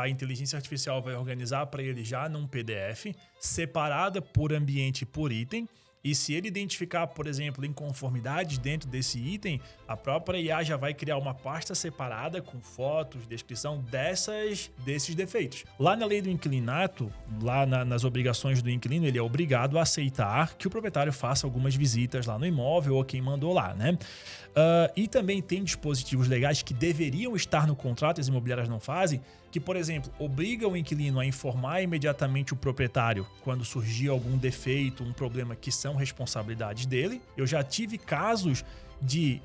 a inteligência artificial vai organizar para ele já num PDF, separada por ambiente e por item. E se ele identificar, por exemplo, inconformidades dentro desse item, a própria IA já vai criar uma pasta separada com fotos, descrição desses defeitos. Lá na lei do inquilinato, lá nas obrigações do inquilino, ele é obrigado a aceitar que o proprietário faça algumas visitas lá no imóvel ou quem mandou lá, né? E também tem dispositivos legais que deveriam estar no contrato, as imobiliárias não fazem, que, por exemplo, obriga o inquilino a informar imediatamente o proprietário quando surgir algum defeito, um problema que são responsabilidades dele. Eu já tive casos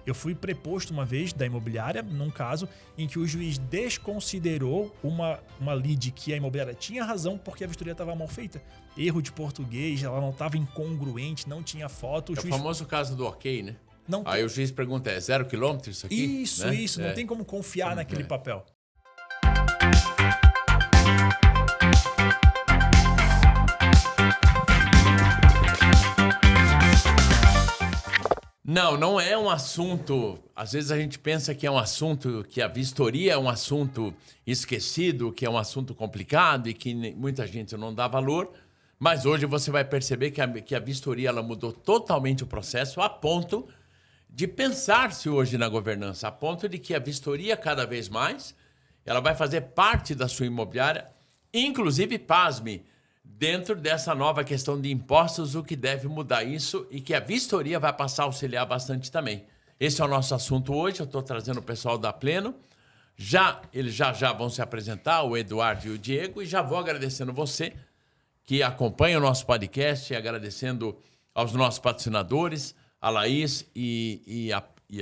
eu fui preposto uma vez da imobiliária, num caso em que o juiz desconsiderou uma lide que a imobiliária tinha razão porque a vistoria estava mal feita. Erro de português, ela não estava incongruente, não tinha foto. O famoso caso do ok, né? Não Aí o juiz pergunta, é 0 quilômetro isso aqui? Isso, não tem como confiar naquele papel. Não é um assunto... Às vezes a gente pensa que é um assunto, que a vistoria é um assunto esquecido, que é um assunto complicado e que muita gente não dá valor, mas hoje você vai perceber que a vistoria ela mudou totalmente o processo a ponto de pensar-se hoje na governança, a ponto de que a vistoria cada vez mais ela vai fazer parte da sua imobiliária, inclusive, pasme, dentro dessa nova questão de impostos, o que deve mudar isso e que a vistoria vai passar a auxiliar bastante também. Esse é o nosso assunto hoje, eu estou trazendo o pessoal da Pleno. Eles já vão se apresentar, o Eduardo e o Diego, e já vou agradecendo você que acompanha o nosso podcast, e agradecendo aos nossos patrocinadores, a Laís e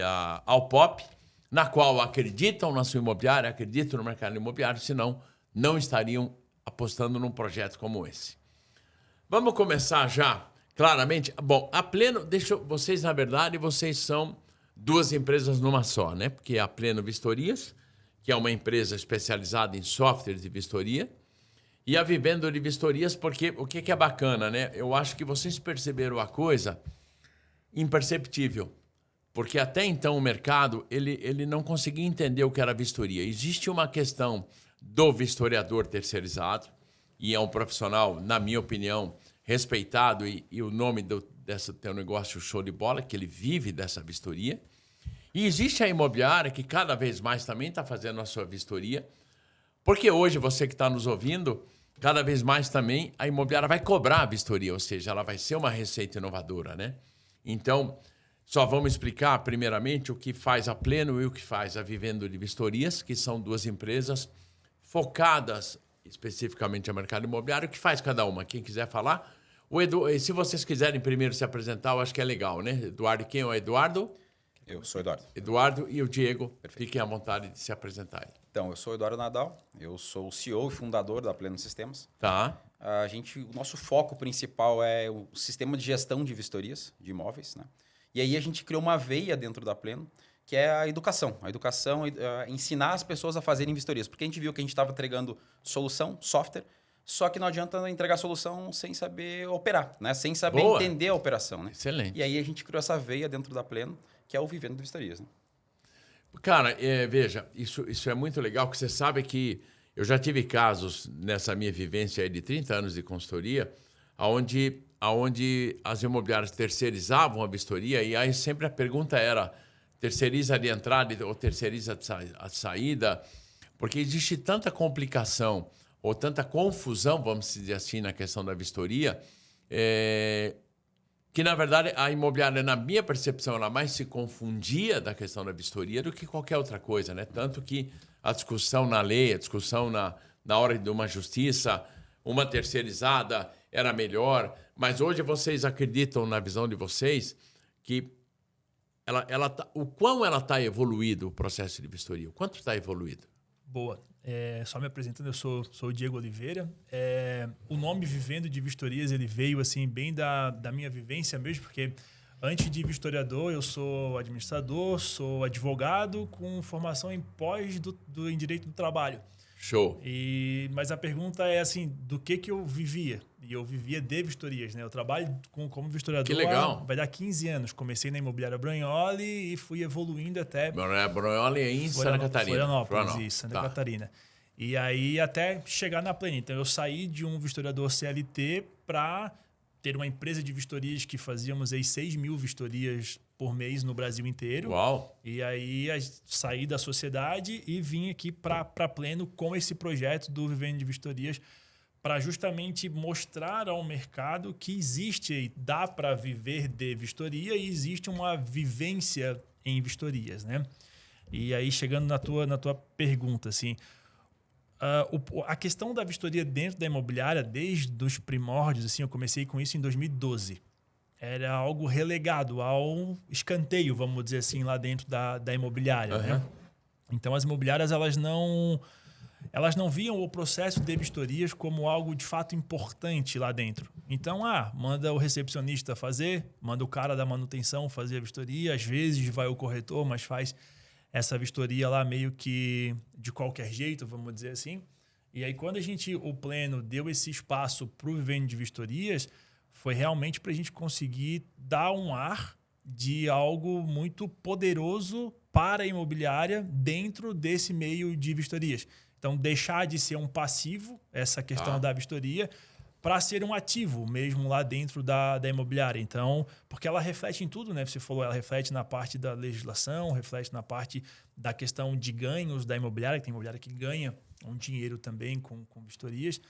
a Alpop, na qual acreditam na sua imobiliária, acreditam no mercado imobiliário, senão não estariam apostando num projeto como esse. Vamos começar já, claramente. Bom, a Pleno, vocês, na verdade, vocês são duas empresas numa só, né? Porque a Pleno Vistorias, que é uma empresa especializada em software de vistoria, e a Vivendo de Vistorias, porque o que é bacana, né? Eu acho que vocês perceberam a coisa imperceptível, porque até então o mercado ele não conseguia entender o que era vistoria. Existe uma questão do vistoriador terceirizado, e é um profissional, na minha opinião, respeitado, e o nome desse teu negócio show de bola, que ele vive dessa vistoria. E existe a imobiliária que cada vez mais também está fazendo a sua vistoria, porque hoje você que está nos ouvindo, cada vez mais também a imobiliária vai cobrar a vistoria, ou seja, ela vai ser uma receita inovadora, né? Então, só vamos explicar primeiramente o que faz a Pleno e o que faz a Vivendo de Vistorias, que são duas empresas focadas especificamente no mercado imobiliário. O que faz cada uma? Quem quiser falar. Se vocês quiserem primeiro se apresentar, eu acho que é legal, né? Eduardo, quem é o Eduardo? Eu sou o Eduardo. Eduardo e o Diego. Perfeito. Fiquem à vontade de se apresentarem. Então, eu sou o Eduardo Nadal, eu sou o CEO e fundador da Pleno Sistemas. Tá. O nosso foco principal é o sistema de gestão de vistorias de imóveis, né? E aí a gente criou uma veia dentro da Pleno, que é a educação. A educação, ensinar as pessoas a fazerem vistorias. Porque a gente viu que a gente estava entregando solução, software, só que não adianta entregar solução sem saber operar, né? Sem saber entender a operação, né? Excelente. E aí a gente criou essa veia dentro da Pleno, que é o Vivendo de Vistorias, né? Cara, veja, isso é muito legal, porque você sabe que eu já tive casos nessa minha vivência aí de 30 anos de consultoria, onde as imobiliárias terceirizavam a vistoria, e aí sempre a pergunta era, terceiriza de entrada ou terceiriza a saída? Porque existe tanta complicação ou tanta confusão, vamos dizer assim, na questão da vistoria, que, na verdade, a imobiliária, na minha percepção, ela mais se confundia da questão da vistoria do que qualquer outra coisa, né? Tanto que a discussão na lei, a discussão na hora de uma justiça, uma terceirizada era melhor. Mas hoje vocês acreditam, na visão de vocês, que o quão ela está evoluído, o processo de vistoria? O quanto está evoluído? Boa. Só me apresentando, eu sou o Diego Oliveira. O nome Vivendo de Vistorias, ele veio assim bem da minha vivência mesmo, porque antes de vistoriador, eu sou administrador, sou advogado com formação em em Direito do Trabalho. Show. Mas a pergunta é assim, do que eu vivia? E eu vivia de vistorias, né? Eu trabalho como vistoriador. Que legal. Vai dar 15 anos. Comecei na Imobiliária Brunholi e fui evoluindo até... Brunholi é em Santa Catarina. Florianópolis, isso, Santa Catarina. E aí até chegar na Pleno. Então eu saí de um vistoriador CLT para ter uma empresa de vistorias que fazíamos aí 6 mil vistorias por mês no Brasil inteiro. Uau! E aí saí da sociedade e vim aqui para Pleno com esse projeto do Vivendo de Vistorias para justamente mostrar ao mercado que existe, dá para viver de vistoria e existe uma vivência em vistorias, né? E aí chegando na tua pergunta, assim, a questão da vistoria dentro da imobiliária, desde os primórdios, assim, eu comecei com isso em 2012. Era algo relegado ao escanteio, vamos dizer assim, lá dentro da imobiliária. Né? Então, as imobiliárias elas não viam o processo de vistorias como algo de fato importante lá dentro. Então, manda o recepcionista fazer, manda o cara da manutenção fazer a vistoria, às vezes vai o corretor, mas faz essa vistoria lá meio que de qualquer jeito, vamos dizer assim. E aí, quando o Pleno deu esse espaço para o Vivendo de Vistorias, foi realmente para a gente conseguir dar um ar de algo muito poderoso para a imobiliária dentro desse meio de vistorias. Então, deixar de ser um passivo, essa questão da vistoria, para ser um ativo mesmo lá dentro da imobiliária. Então, porque ela reflete em tudo, né? Você falou, ela reflete na parte da legislação, reflete na parte da questão de ganhos da imobiliária, que tem imobiliária que ganha um dinheiro também com vistorias.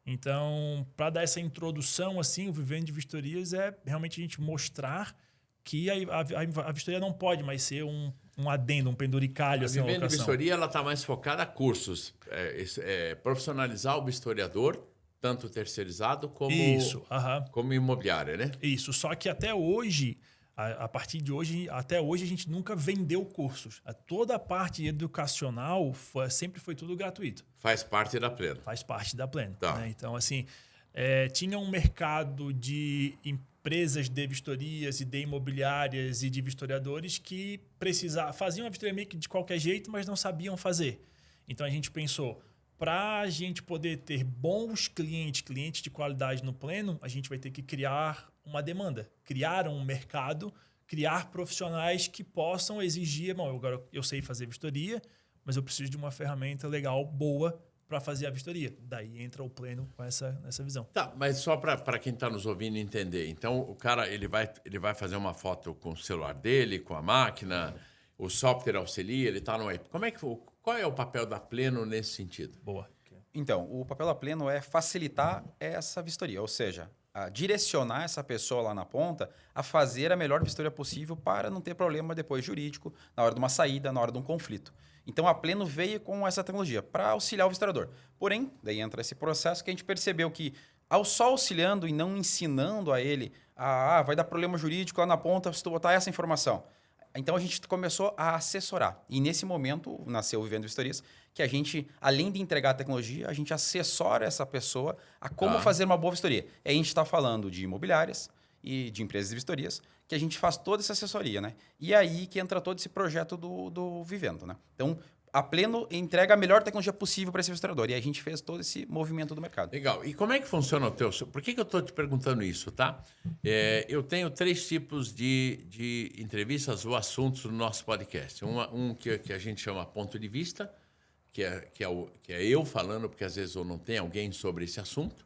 Então, para dar essa introdução, assim, o Vivendo de Vistorias é realmente a gente mostrar que a vistoria não pode mais ser um adendo, um penduricalho. A assim, Vivendo de Vistoria está mais focada a cursos. Profissionalizar o vistoriador, tanto terceirizado como imobiliária, né? Isso, só que até hoje, a partir de hoje, até hoje a gente nunca vendeu cursos. Toda a parte educacional sempre foi tudo gratuito. Faz parte da Pleno. Faz parte da Pleno. Tá. Né? Então, assim, tinha um mercado de empresas de vistorias e de imobiliárias e de vistoriadores que faziam a vistoria meio que de qualquer jeito, mas não sabiam fazer. Então, a gente pensou, para a gente poder ter bons clientes de qualidade no Pleno, a gente vai ter que criar uma demanda, criar um mercado, criar profissionais que possam exigir, agora eu sei fazer vistoria, mas eu preciso de uma ferramenta legal, boa, para fazer a vistoria. Daí entra o Pleno com essa visão. Tá, mas só para quem está nos ouvindo entender. Então, o cara ele vai fazer uma foto com o celular dele, com a máquina, o software auxilia, ele está no... Qual é o papel da Pleno nesse sentido? Boa. Então, o papel da Pleno é facilitar essa vistoria, ou seja, direcionar essa pessoa lá na ponta a fazer a melhor vistoria possível para não ter problema depois jurídico, na hora de uma saída, na hora de um conflito. Então, a Pleno veio com essa tecnologia para auxiliar o vistoriador. Porém, daí entra esse processo que a gente percebeu que, ao só auxiliando e não ensinando a ele, vai dar problema jurídico lá na ponta se tu botar essa informação. Então, a gente começou a assessorar. E, nesse momento, nasceu o Vivendo Vistorias, que a gente, além de entregar a tecnologia, a gente assessora essa pessoa a como fazer uma boa vistoria. E aí a gente está falando de imobiliárias e de empresas de vistorias, que a gente faz toda essa assessoria, né? E aí que entra todo esse projeto do Vivendo, né? Então, a Pleno entrega a melhor tecnologia possível para esse vistoriador. E aí a gente fez todo esse movimento do mercado. Legal. E como é que funciona o teu... Por que eu estou te perguntando isso, tá? Eu tenho 3 tipos de entrevistas ou assuntos no nosso podcast. Um que a gente chama ponto de vista, que é eu falando, porque às vezes eu não tenho alguém sobre esse assunto.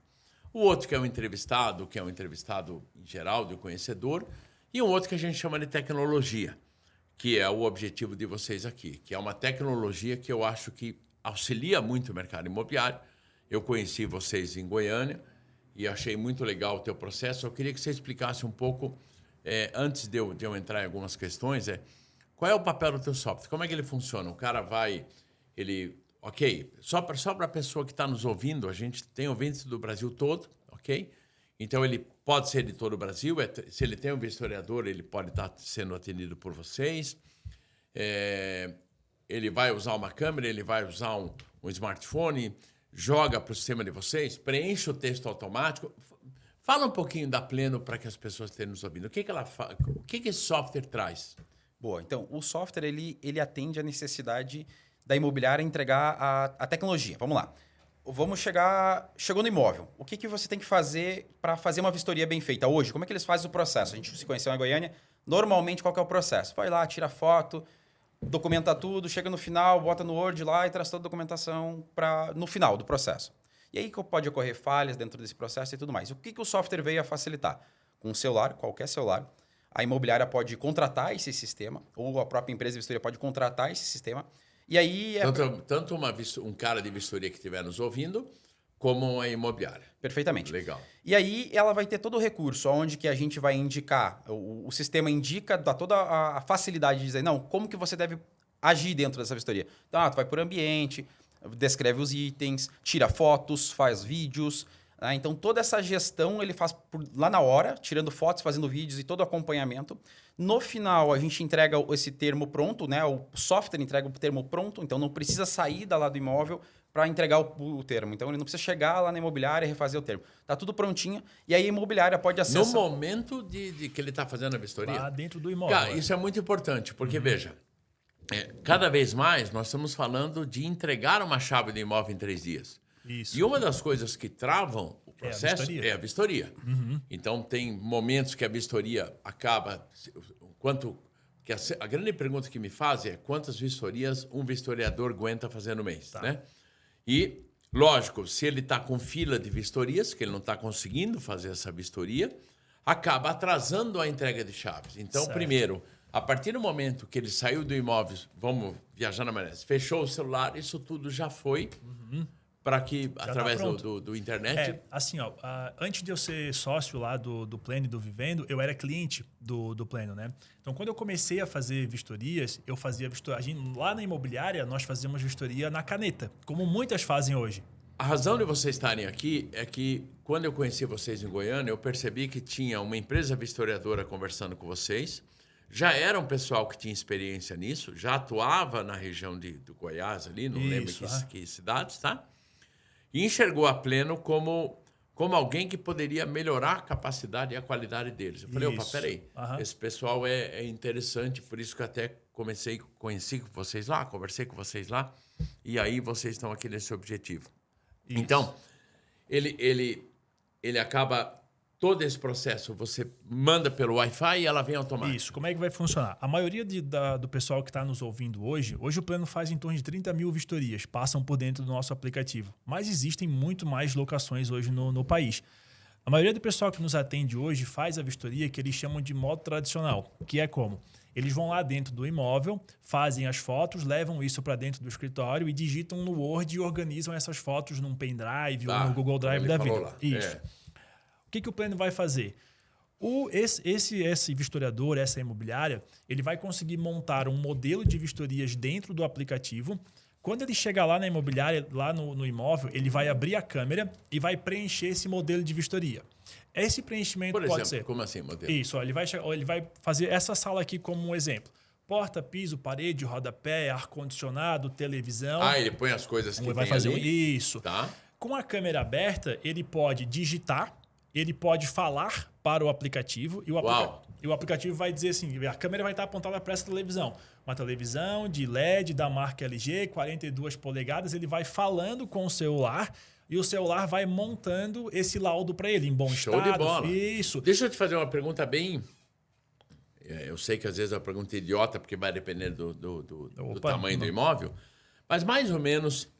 O outro que é um entrevistado em geral, de conhecedor. E um outro que a gente chama de tecnologia, que é o objetivo de vocês aqui, que é uma tecnologia que eu acho que auxilia muito o mercado imobiliário. Eu conheci vocês em Goiânia e achei muito legal o teu processo. Eu queria que você explicasse um pouco, antes de eu entrar em algumas questões, qual é o papel do teu software? Como é que ele funciona? O cara vai... Ok, só para a pessoa que está nos ouvindo, a gente tem ouvintes do Brasil todo, ok? Então, ele pode ser de todo o Brasil. Se ele tem um vistoriador, ele pode estar sendo atendido por vocês. Ele vai usar uma câmera, ele vai usar um smartphone, joga para o sistema de vocês, preenche o texto automático. Fala um pouquinho da Pleno para que as pessoas estejam nos ouvindo. O que esse software traz? Boa, então, o software ele atende a necessidade da imobiliária entregar a tecnologia. Vamos lá. Chegou no imóvel. O que você tem que fazer para fazer uma vistoria bem feita hoje? Como é que eles fazem o processo? A gente se conheceu na Goiânia. Normalmente, qual que é o processo? Vai lá, tira foto, documenta tudo, chega no final, bota no Word lá e traz toda a documentação no final do processo. E aí pode ocorrer falhas dentro desse processo e tudo mais. O que o software veio a facilitar? Com o celular, qualquer celular, a imobiliária pode contratar esse sistema, ou a própria empresa de vistoria pode contratar esse sistema. E aí... Tanto um cara de vistoria que estiver nos ouvindo, como a imobiliária. Perfeitamente. Legal. E aí ela vai ter todo o recurso, onde que a gente vai indicar, o sistema indica, dá toda a facilidade de dizer, não, como que você deve agir dentro dessa vistoria. Então, tu vai por ambiente, descreve os itens, tira fotos, faz vídeos. Né? Então, toda essa gestão ele faz lá na hora, tirando fotos, fazendo vídeos e todo o acompanhamento. No final, a gente entrega esse termo pronto, né? O software entrega o termo pronto, então não precisa sair da lá do imóvel para entregar o termo. Então, ele não precisa chegar lá na imobiliária e refazer o termo. Está tudo prontinho e aí a imobiliária pode acessar... No momento de que ele está fazendo a vistoria? Lá dentro do imóvel. Cara, isso é muito importante, porque, veja, cada vez mais nós estamos falando de entregar uma chave do imóvel em 3 dias. Isso. E uma das coisas que travam o processo é a vistoria. Então, tem momentos que a vistoria acaba... a grande pergunta que me fazem é quantas vistorias um vistoriador aguenta fazer no mês, né? E, lógico, se ele está com fila de vistorias, que ele não está conseguindo fazer essa vistoria, acaba atrasando a entrega de chaves. Então, primeiro, a partir do momento que ele saiu do imóvel, vamos viajar na maionese, fechou o celular, isso tudo já foi para que, através do internet... Assim, ó, antes de eu ser sócio lá do Pleno e do Vivendo, eu era cliente do Pleno, né? Então, quando eu comecei a fazer vistorias, eu fazia vistoria... Lá na imobiliária, nós fazíamos vistoria na caneta, como muitas fazem hoje. A razão de vocês estarem aqui é que, quando eu conheci vocês em Goiânia, eu percebi que tinha uma empresa vistoriadora conversando com vocês. Já era um pessoal que tinha experiência nisso, já atuava na região do Goiás ali, não lembro que cidades, tá? E enxergou a Pleno como alguém que poderia melhorar a capacidade e a qualidade deles. Eu falei, opa, peraí, esse pessoal é interessante, por isso que eu até conheci vocês lá, conversei com vocês lá, e aí vocês estão aqui nesse objetivo. Isso. Então, ele acaba... Todo esse processo você manda pelo Wi-Fi e ela vem automática. Isso. Como é que vai funcionar? A maioria do pessoal que está nos ouvindo hoje o Pleno faz em torno de 30 mil vistorias, passam por dentro do nosso aplicativo. Mas existem muito mais locações hoje no país. A maioria do pessoal que nos atende hoje faz a vistoria que eles chamam de modo tradicional, que é como? Eles vão lá dentro do imóvel, fazem as fotos, levam isso para dentro do escritório e digitam no Word e organizam essas fotos num pendrive ou no Google Drive da vida. Lá. Isso. O que o Pleno vai fazer? Esse vistoriador, essa imobiliária, ele vai conseguir montar um modelo de vistorias dentro do aplicativo. Quando ele chegar lá na imobiliária, lá no imóvel, ele vai abrir a câmera e vai preencher esse modelo de vistoria. Esse preenchimento Por exemplo, pode ser... como assim, modelo? Isso, ele vai fazer essa sala aqui como um exemplo. Porta, piso, parede, rodapé, ar-condicionado, televisão. Ele põe as coisas que vai tem fazer ali. Isso. Tá. Com a câmera aberta, ele pode digitar, ele pode falar para o aplicativo e o aplicativo vai dizer assim, a câmera vai estar apontada para essa televisão. Uma televisão de LED da marca LG, 42 polegadas, ele vai falando com o celular e o celular vai montando esse laudo para ele em bom estado. Show de bola. Isso. Deixa eu te fazer uma pergunta bem... Eu sei que às vezes é uma pergunta idiota, porque vai depender do tamanho do imóvel, mas mais ou menos...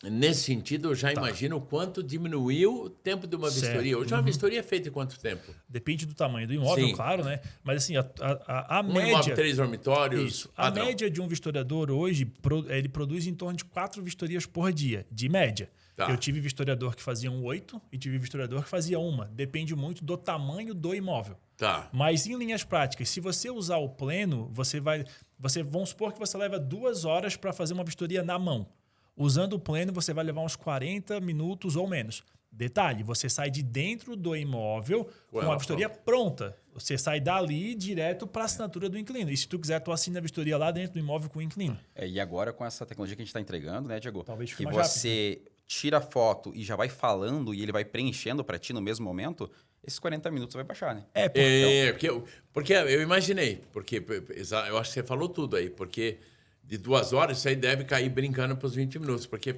Nesse sentido, eu já imagino o quanto diminuiu o tempo de uma vistoria. Hoje uma vistoria é feita em quanto tempo? Depende do tamanho do imóvel, claro, né? Mas assim, a média... imóvel, 3 dormitórios... Isso. A média de um vistoriador hoje, ele produz em torno de 4 vistorias por dia, de média. Eu tive vistoriador que fazia 8 e tive vistoriador que fazia 1. Depende muito do tamanho do imóvel. Mas em linhas práticas, se você usar o Pleno, vamos supor que você leva 2 horas para fazer uma vistoria na mão. Usando o Pleno, você vai levar uns 40 minutos ou menos. Detalhe, você sai de dentro do imóvel com a vistoria pronta. Você sai dali direto para a assinatura do inquilino. E se tu quiser, tu assina a vistoria lá dentro do imóvel com o inquilino. E agora com essa tecnologia que a gente está entregando, né, Diego? Talvez fique que mais você rápido. Tira a foto e já vai falando e ele vai preenchendo para ti no mesmo momento, esses 40 minutos vai baixar, né? Porque eu imaginei. Porque eu acho que você falou tudo aí. Porque... De 2 horas, isso aí deve cair brincando para os 20 minutos, porque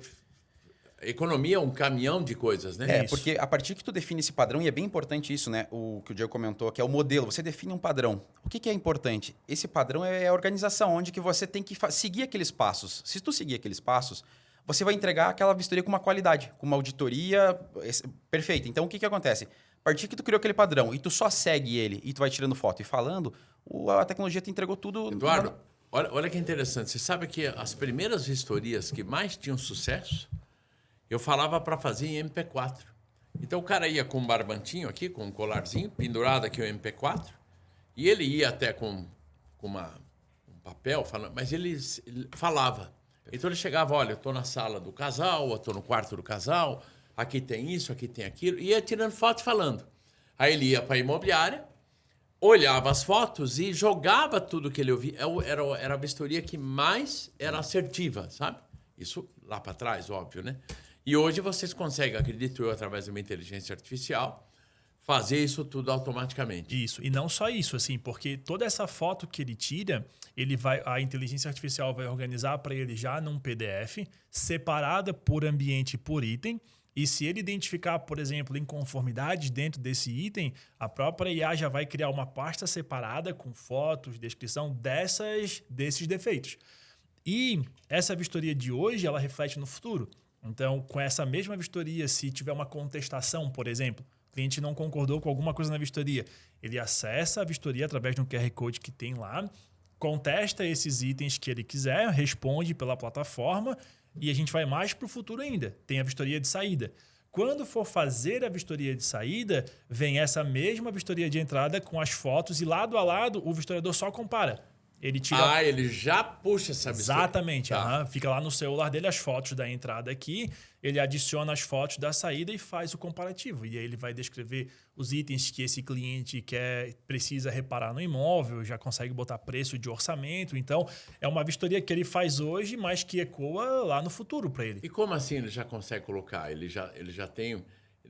economia é um caminhão de coisas, né? É, porque a partir que tu define esse padrão, e é bem importante isso, né? O que o Diego comentou, que é o modelo. Você define um padrão. O que é importante? Esse padrão é a organização, onde que você tem que seguir aqueles passos. Se tu seguir aqueles passos, você vai entregar aquela vistoria com uma qualidade, com uma auditoria perfeita. Então, o que acontece? A partir que tu criou aquele padrão e tu só segue ele e tu vai tirando foto e falando, a tecnologia te entregou tudo. Eduardo, olha que interessante. Você sabe que as primeiras vistorias que mais tinham sucesso, eu falava para fazer em MP4. Então o cara ia com um barbantinho aqui, com um colarzinho, pendurado aqui o MP4, e ele ia até com um papel, falando, mas ele falava. Então ele chegava, olha, eu estou na sala do casal, eu estou no quarto do casal, aqui tem isso, aqui tem aquilo, e ia tirando foto e falando. Aí ele ia para a imobiliária, olhava as fotos e jogava tudo que ele ouvia. Era a vistoria que mais era assertiva, sabe? Isso lá para trás, óbvio, né? E hoje vocês conseguem, acredito eu, através de uma inteligência artificial, fazer isso tudo automaticamente. Isso, e não só isso, assim, porque toda essa foto que ele tira, a inteligência artificial vai organizar para ele já num PDF, separada por ambiente e por item. E se ele identificar, por exemplo, inconformidades dentro desse item, a própria IA já vai criar uma pasta separada com fotos, descrição desses defeitos. E essa vistoria de hoje, ela reflete no futuro. Então, com essa mesma vistoria, se tiver uma contestação, por exemplo, o cliente não concordou com alguma coisa na vistoria, ele acessa a vistoria através de um QR Code que tem lá, contesta esses itens que ele quiser, responde pela plataforma e a gente vai mais para o futuro ainda. Tem a vistoria de saída. Quando for fazer a vistoria de saída, vem essa mesma vistoria de entrada com as fotos e lado a lado o vistoriador só compara. Ele tira... ele já puxa essa vistoria. Exatamente. Tá. Fica lá no celular dele as fotos da entrada aqui, ele adiciona as fotos da saída e faz o comparativo. E aí ele vai descrever os itens que esse cliente precisa reparar no imóvel, já consegue botar preço de orçamento. Então, é uma vistoria que ele faz hoje, mas que ecoa lá no futuro para ele. E como assim ele já consegue colocar? Ele já tem...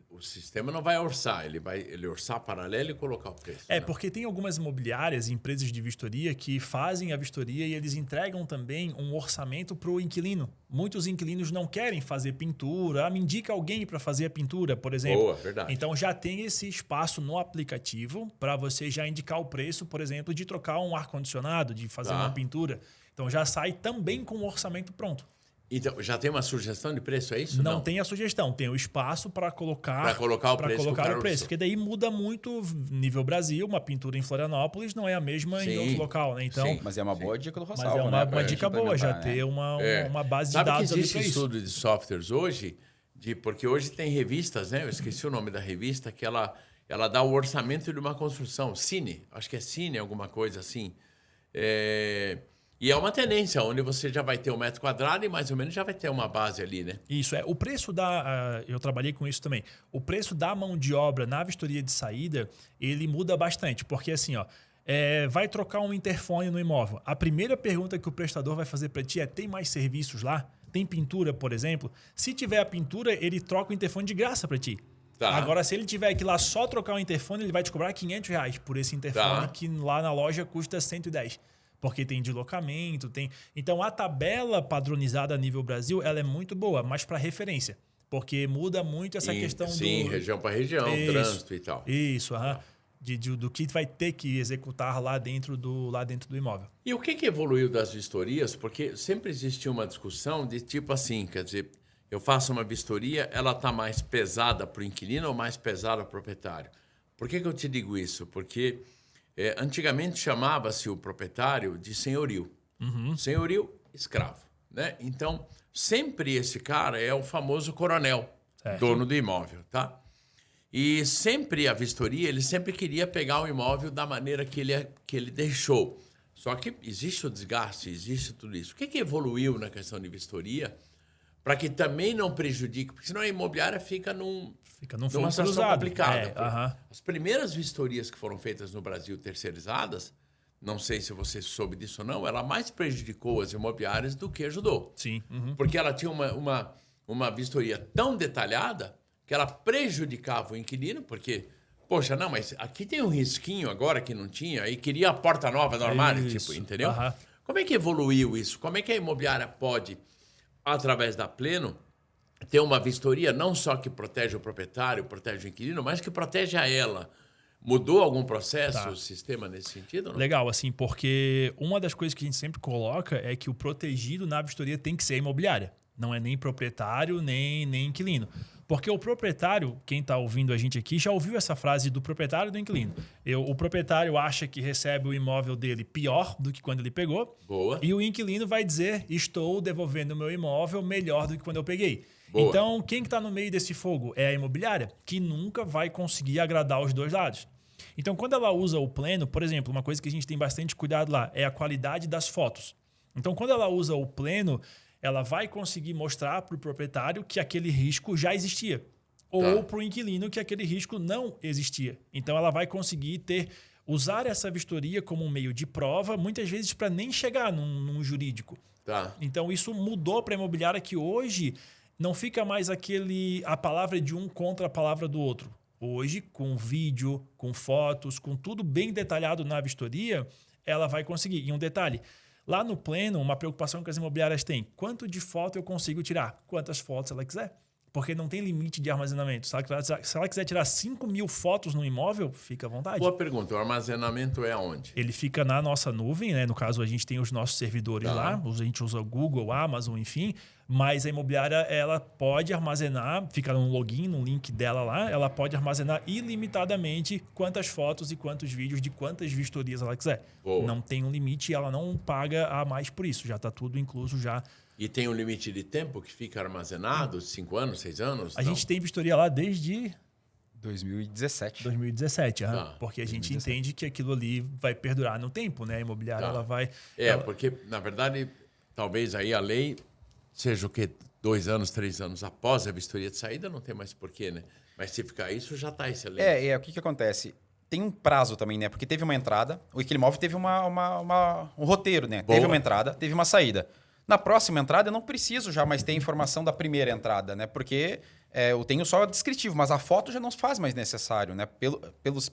O sistema não vai orçar, ele orçar paralelo e colocar o preço. Porque tem algumas imobiliárias, empresas de vistoria, que fazem a vistoria e eles entregam também um orçamento para o inquilino. Muitos inquilinos não querem fazer pintura, me indica alguém para fazer a pintura, por exemplo. Boa, verdade. Então já tem esse espaço no aplicativo para você já indicar o preço, por exemplo, de trocar um ar-condicionado, de fazer uma pintura. Então já sai também com o orçamento pronto. Então, já tem uma sugestão de preço, é isso? Não tem a sugestão, tem o espaço para colocar o preço. Porque daí muda muito nível Brasil, uma pintura em Florianópolis não é a mesma em outro local, né? Então, mas é uma boa dica do Rosalvo, mas é uma, né? uma dica boa, já ter uma base de dados ali para isso. Sabe que existe estudo de softwares hoje, porque hoje tem revistas, né? Eu esqueci o nome da revista, que ela dá o orçamento de uma construção, Cine, acho que é Cine, alguma coisa assim. E é uma tendência, onde você já vai ter 1 metro quadrado e mais ou menos já vai ter uma base ali, né? Isso, o preço eu trabalhei com isso também. O preço da mão de obra na vistoria de saída, ele muda bastante. Porque assim, vai trocar um interfone no imóvel. A primeira pergunta que o prestador vai fazer para ti é, tem mais serviços lá? Tem pintura, por exemplo? Se tiver a pintura, ele troca o interfone de graça para ti. Tá. Agora, se ele tiver que ir lá só trocar o interfone, ele vai te cobrar R$500 por esse interfone, que lá na loja custa 110. Porque tem deslocamento, tem... Então, a tabela padronizada a nível Brasil, ela é muito boa, mas para referência. Porque muda muito essa questão Sim, região para região, trânsito e tal. Isso, do que vai ter que executar lá dentro do imóvel. E o que evoluiu das vistorias? Porque sempre existiu uma discussão de tipo assim, quer dizer, eu faço uma vistoria, ela está mais pesada para o inquilino ou mais pesada para o proprietário? Por que eu te digo isso? Porque... antigamente chamava-se o proprietário de senhorio. Senhorio, escravo. Né? Então, sempre esse cara é o famoso coronel, dono do imóvel. Tá? E sempre a vistoria, ele sempre queria pegar o imóvel da maneira que ele deixou. Só que existe o desgaste, existe tudo isso. O que evoluiu na questão de vistoria para que também não prejudique? Porque senão a imobiliária fica numa situação complicada. As primeiras vistorias que foram feitas no Brasil terceirizadas, não sei se você soube disso ou não, ela mais prejudicou as imobiliárias do que ajudou. Sim. Porque ela tinha uma vistoria tão detalhada que ela prejudicava o inquilino, porque, poxa, não, mas aqui tem um risquinho agora que não tinha, e queria a porta nova no armário, entendeu? Como é que evoluiu isso? Como é que a imobiliária pode, através da Pleno, ter uma vistoria não só que protege o proprietário, protege o inquilino, mas que protege a ela. Mudou algum processo, o sistema nesse sentido? Não? Legal, assim, porque uma das coisas que a gente sempre coloca é que o protegido na vistoria tem que ser a imobiliária. Não é nem proprietário, nem inquilino. Porque o proprietário, quem está ouvindo a gente aqui, já ouviu essa frase do proprietário e do inquilino. O proprietário acha que recebe o imóvel dele pior do que quando ele pegou. Boa. E o inquilino vai dizer, estou devolvendo o meu imóvel melhor do que quando eu peguei. Boa. Então, quem que está no meio desse fogo? É a imobiliária, que nunca vai conseguir agradar os dois lados. Então, quando ela usa o pleno, por exemplo, uma coisa que a gente tem bastante cuidado lá é a qualidade das fotos. Então, quando ela usa o pleno, ela vai conseguir mostrar para o proprietário que aquele risco já existia. Ou para o inquilino que aquele risco não existia. Então, ela vai conseguir usar essa vistoria como um meio de prova, muitas vezes para nem chegar num jurídico. Tá. Então, isso mudou para a imobiliária que hoje não fica mais a palavra de um contra a palavra do outro. Hoje, com vídeo, com fotos, com tudo bem detalhado na vistoria, ela vai conseguir. E um detalhe, lá no pleno, uma preocupação que as imobiliárias têm, quanto de foto eu consigo tirar? Quantas fotos ela quiser. Porque não tem limite de armazenamento. Se ela quiser tirar 5.000 fotos no imóvel, fica à vontade. Boa pergunta. O armazenamento é aonde? Ele fica na nossa nuvem, né? No caso, a gente tem os nossos servidores lá. A gente usa Google, Amazon, enfim. Mas a imobiliária, ela pode armazenar, fica no login, no link dela lá, ela pode armazenar ilimitadamente quantas fotos e quantos vídeos de quantas vistorias ela quiser. Boa. Não tem um limite e ela não paga a mais por isso. Já está tudo incluso já. E tem um limite de tempo que fica armazenado? 5 anos, 6 anos? A gente tem vistoria lá desde 2017. 2017, porque a gente entende que aquilo ali vai perdurar no tempo, né? A imobiliária, ela vai... Porque, na verdade, talvez aí a lei seja o quê? 2 anos, 3 anos após a vistoria de saída, não tem mais porquê, né? Mas se ficar isso, já está excelente. O que acontece? Tem um prazo também, né? Porque teve uma entrada, aquele imóvel teve um roteiro, né? Boa. Teve uma entrada, teve uma saída. Na próxima entrada, eu não preciso já mais ter informação da primeira entrada, né? Porque eu tenho só o descritivo, mas a foto já não se faz mais necessário, né?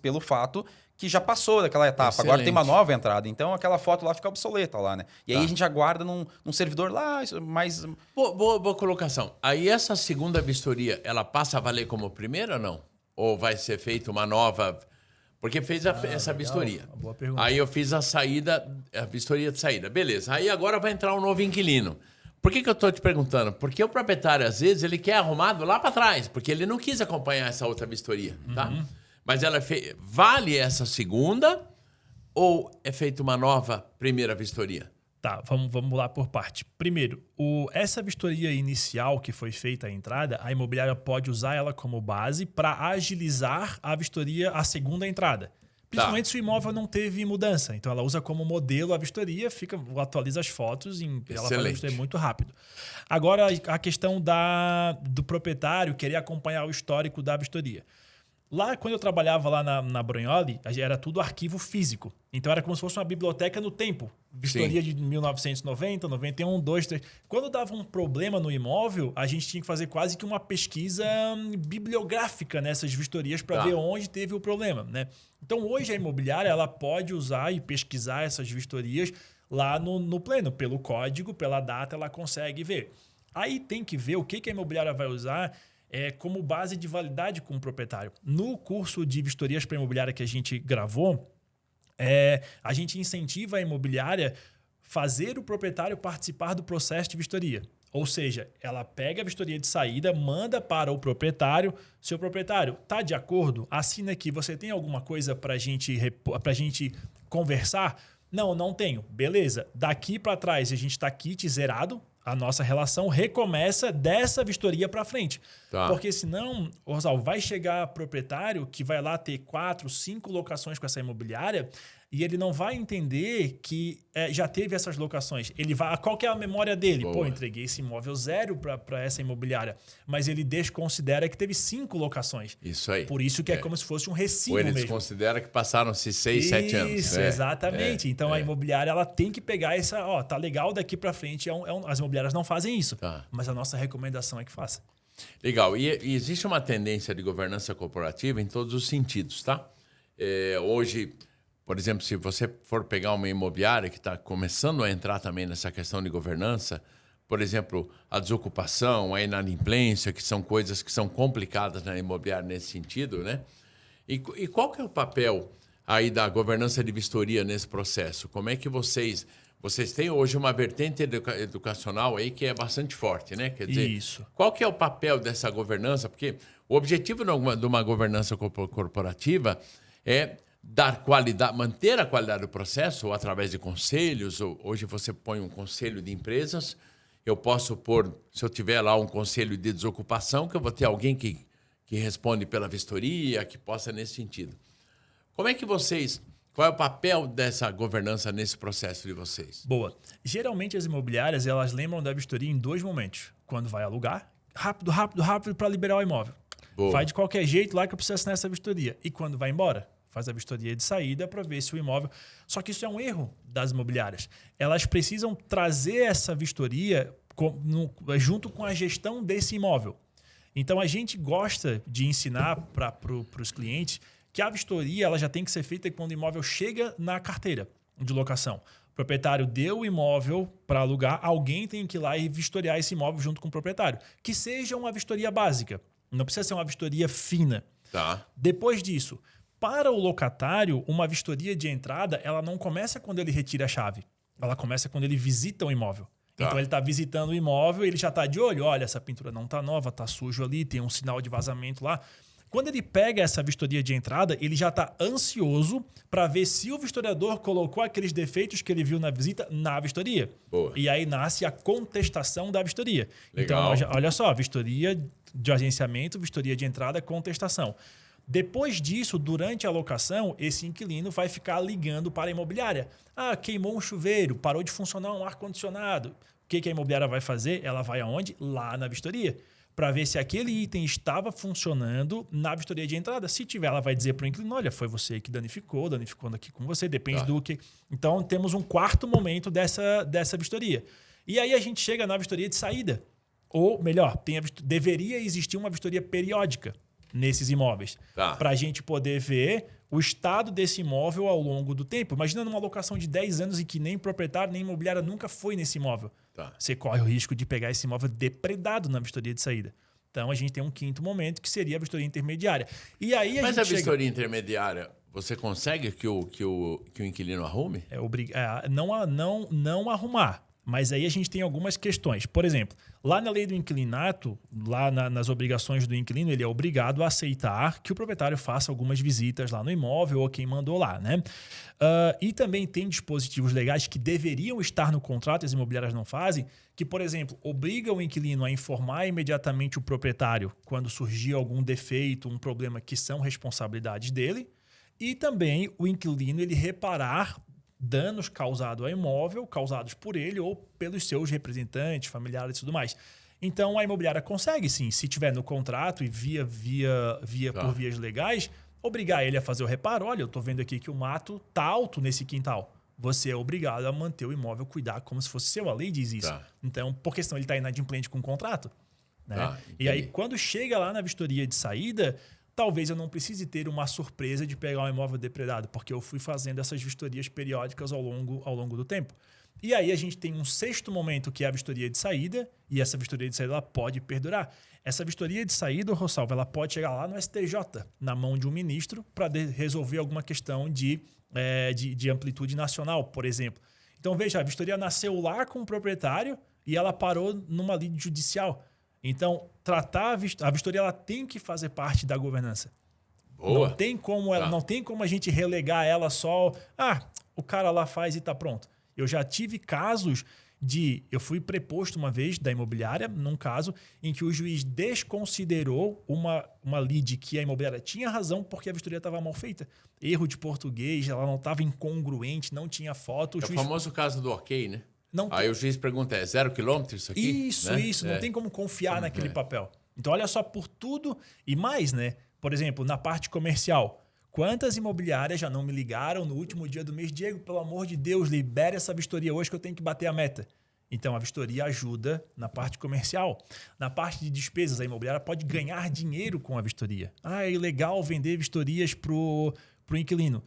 Pelo fato que já passou daquela etapa. Excelente. Agora tem uma nova entrada. Então, aquela foto lá fica obsoleta lá, né? E aí a gente aguarda num servidor lá, mais... Boa colocação. Aí essa segunda vistoria, ela passa a valer como primeira ou não? Ou vai ser feita uma nova... Porque fez essa vistoria. Boa pergunta. Aí eu fiz a vistoria de saída. Beleza. Aí agora vai entrar um novo inquilino. Por que eu estou te perguntando? Porque o proprietário, às vezes, ele quer arrumado lá para trás, porque ele não quis acompanhar essa outra vistoria, tá? Mas ela vale essa segunda ou é feita uma nova primeira vistoria? Tá, vamos lá por parte. Primeiro, essa vistoria inicial que foi feita à entrada, a imobiliária pode usar ela como base para agilizar a vistoria, a segunda entrada. Principalmente se o imóvel não teve mudança. Então, ela usa como modelo a vistoria, atualiza as fotos e ela faz a vistoria muito rápido. Agora, a questão do proprietário querer acompanhar o histórico da vistoria. Lá, quando eu trabalhava lá na Brunholi, era tudo arquivo físico. Então, era como se fosse uma biblioteca no tempo. Vistoria de 1990, 91, 2, 3. Quando dava um problema no imóvel, a gente tinha que fazer quase que uma pesquisa bibliográfica nessas vistorias para ver onde teve o problema, né? Então, hoje, a imobiliária ela pode usar e pesquisar essas vistorias lá no pleno. Pelo código, pela data, ela consegue ver. Aí tem que ver o que a imobiliária vai usar como base de validade com o proprietário. No curso de vistorias para imobiliária que a gente gravou, a gente incentiva a imobiliária fazer o proprietário participar do processo de vistoria. Ou seja, ela pega a vistoria de saída, manda para o proprietário. Seu proprietário, está de acordo? Assina aqui. Você tem alguma coisa para a gente conversar? Não tenho. Beleza. Daqui para trás, a gente está kit zerado. A nossa relação recomeça dessa vistoria para frente. Porque senão, Rosal, vai chegar proprietário que vai lá ter 4, 5 locações com essa imobiliária e ele não vai entender que já teve essas locações. Qual que é a memória dele? Boa. Pô, entreguei esse imóvel 0 para essa imobiliária. Mas ele desconsidera que teve 5 locações. Isso aí. Por isso que é como se fosse um recibo Ou ele mesmo. desconsidera que passaram-se 6, 7 anos. Isso, exatamente. Então, a imobiliária ela tem que pegar tá legal daqui para frente. As imobiliárias não fazem isso. Mas a nossa recomendação é que faça. Legal. E existe uma tendência de governança corporativa em todos os sentidos, tá? Hoje, por exemplo, se você for pegar uma imobiliária que está começando a entrar também nessa questão de governança, por exemplo, a desocupação, a inadimplência, que são coisas que são complicadas na imobiliária nesse sentido, né? E qual que é o papel aí da governança de vistoria nesse processo? Como é que vocês têm hoje uma vertente educacional aí que é bastante forte, né? Quer dizer, Isso. qual que é o papel dessa governança? Porque o objetivo de uma governança corporativa é dar qualidade, manter a qualidade do processo, ou através de conselhos. Hoje você põe um conselho de empresas, eu posso pôr, se eu tiver lá um conselho de desocupação, que eu vou ter alguém que responde pela vistoria, que possa nesse sentido. Como é que qual é o papel dessa governança nesse processo de vocês? Boa. Geralmente as imobiliárias, elas lembram da vistoria em 2 momentos. Quando vai alugar, rápido para liberar o imóvel. Boa. Faz de qualquer jeito lá que eu preciso assinar essa vistoria. E quando vai embora, faz a vistoria de saída para ver se o imóvel... Só que isso é um erro das imobiliárias. Elas precisam trazer essa vistoria junto com a gestão desse imóvel. Então, a gente gosta de ensinar para os clientes que a vistoria ela já tem que ser feita quando o imóvel chega na carteira de locação. O proprietário deu o imóvel para alugar, alguém tem que ir lá e vistoriar esse imóvel junto com o proprietário. Que seja uma vistoria básica, não precisa ser uma vistoria fina. Tá. Depois disso, para o locatário, uma vistoria de entrada ela não começa quando ele retira a chave, ela começa quando ele visita o imóvel. Tá. Então, ele está visitando o imóvel, ele já está de olho. Olha, essa pintura não está nova, está sujo ali, tem um sinal de vazamento lá. Quando ele pega essa vistoria de entrada, ele já está ansioso para ver se o vistoriador colocou aqueles defeitos que ele viu na visita na vistoria. Boa. E aí nasce a contestação da vistoria. Legal. Então, olha só, vistoria de agenciamento, vistoria de entrada, contestação. Depois disso, durante a locação, esse inquilino vai ficar ligando para a imobiliária. Ah, queimou um chuveiro, parou de funcionar um ar-condicionado. O que a imobiliária vai fazer? Ela vai aonde? Lá na vistoria, para ver se aquele item estava funcionando na vistoria de entrada. Se tiver, ela vai dizer para o inquilino, olha, foi você que danificou aqui com você, depende do que... Então, temos um quarto momento dessa vistoria. E aí a gente chega na vistoria de saída. Ou, melhor, deveria existir uma vistoria periódica nesses imóveis, para a gente poder ver o estado desse imóvel ao longo do tempo. Imagina numa locação de 10 anos em que nem proprietário, nem imobiliária nunca foi nesse imóvel. Você corre o risco de pegar esse imóvel depredado na vistoria de saída. Então, a gente tem um quinto momento, que seria a vistoria intermediária. E aí Mas a vistoria intermediária, você consegue que o inquilino arrume? Não arrumar. Mas aí a gente tem algumas questões. Por exemplo, lá na lei do inquilinato, lá nas obrigações do inquilino, ele é obrigado a aceitar que o proprietário faça algumas visitas lá no imóvel ou quem mandou lá, né? E também tem dispositivos legais que deveriam estar no contrato, as imobiliárias não fazem, que, por exemplo, obriga o inquilino a informar imediatamente o proprietário quando surgir algum defeito, um problema que são responsabilidades dele, e também o inquilino ele reparar danos causados ao imóvel, causados por ele ou pelos seus representantes, familiares e tudo mais. Então, a imobiliária consegue, sim, se tiver no contrato e por vias legais, obrigar ele a fazer o reparo. Olha, eu estou vendo aqui que o mato está alto nesse quintal. Você é obrigado a manter o imóvel, cuidar como se fosse seu. A lei diz isso. Então, porque senão ele está inadimplente com o contrato. Né? E aí, quando chega lá na vistoria de saída, talvez eu não precise ter uma surpresa de pegar um imóvel depredado, porque eu fui fazendo essas vistorias periódicas ao longo do tempo. E aí a gente tem um sexto momento, que é a vistoria de saída, e essa vistoria de saída ela pode perdurar. Essa vistoria de saída, Rossalvo, ela pode chegar lá no STJ, na mão de um ministro, para resolver alguma questão de amplitude nacional, por exemplo. Então, veja, a vistoria nasceu lá com o proprietário e ela parou numa lide judicial. Então, tratar a vistoria ela tem que fazer parte da governança. Boa. Não tem como a gente relegar ela só... o cara lá faz e está pronto. Eu já tive casos eu fui preposto uma vez da imobiliária, num caso em que o juiz desconsiderou uma lide que a imobiliária tinha razão porque a vistoria estava mal feita. Erro de português, ela não estava incongruente, não tinha foto. O famoso caso do ok, né? Não Aí o juiz pergunta, é 0 quilômetro isso aqui? Isso. Não tem como confiar naquele papel. Então, olha só, por tudo e mais, né? Por exemplo, na parte comercial, quantas imobiliárias já não me ligaram no último dia do mês? Diego, pelo amor de Deus, libere essa vistoria hoje que eu tenho que bater a meta. Então, a vistoria ajuda na parte comercial. Na parte de despesas, a imobiliária pode ganhar dinheiro com a vistoria. É ilegal vender vistorias pro inquilino.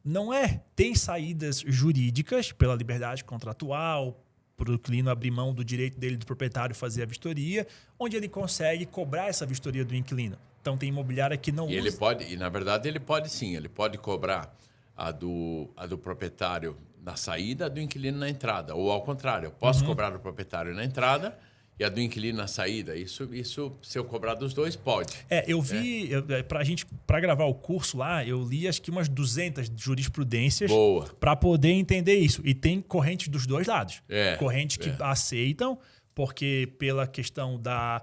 Não é. Tem saídas jurídicas pela liberdade contratual, para o inquilino abrir mão do direito dele, do proprietário, fazer a vistoria, onde ele consegue cobrar essa vistoria do inquilino. Então, tem imobiliária que não usa. E na verdade, ele pode sim. Ele pode cobrar a do proprietário na saída, a do inquilino na entrada. Ou ao contrário, eu posso cobrar do proprietário na entrada e a do inquilino na saída. Isso, se eu cobrar dos dois, pode. Eu vi, para gravar o curso lá, eu li acho que umas 200 jurisprudências para poder entender isso. E tem correntes dos dois lados. Correntes que aceitam, porque pela questão da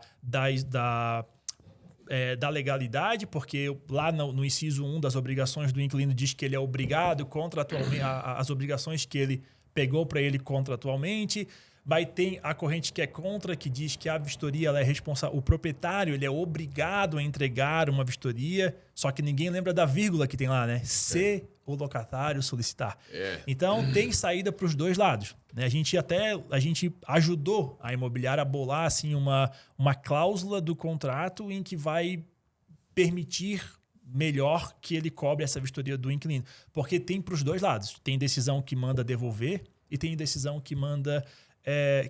legalidade, porque lá no inciso 1 das obrigações do inquilino diz que ele é obrigado contratualmente, as obrigações que ele pegou para ele contratualmente. Mas tem a corrente que é contra, que diz que a vistoria ela é responsável. O proprietário ele é obrigado a entregar uma vistoria, só que ninguém lembra da vírgula que tem lá, né? Se o locatário solicitar. Então, tem saída para os dois lados. Né? A gente ajudou a imobiliária a bolar assim, uma cláusula do contrato em que vai permitir melhor que ele cobre essa vistoria do inquilino. Porque tem para os dois lados. Tem decisão que manda devolver e tem decisão que manda...